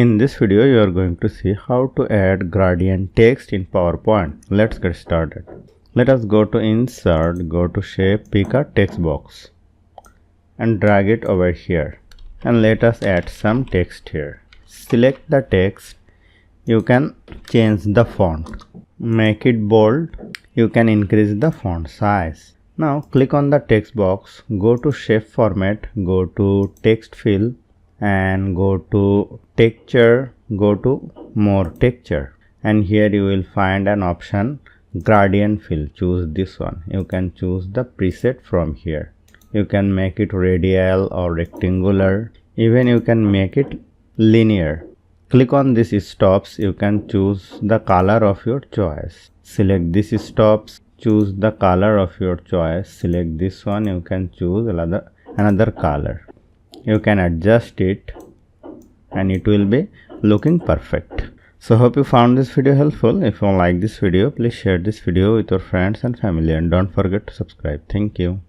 In this video, you are going to see how to add gradient text in PowerPoint. Let's get started. Let us go to Insert, go to Shape, pick a text box and drag it over here. And let us add some text here. Select the text. You can change the font. Make it bold. You can increase the font size. Now click on the text box. Go to Shape Format. Go to Text Fill. And go to texture, go to more texture, and here you will find an option gradient fill. Choose this one. You can choose the preset from here. You can make it radial or rectangular, even you can make it linear. Click on this stops. You can choose the color of your choice. Select this stops, choose the color of your choice. Select this one. You can choose another color. You can adjust it and it will be looking perfect. So hope you found this video helpful. If you like this video, please share this video with your friends and family and don't forget to subscribe. Thank you.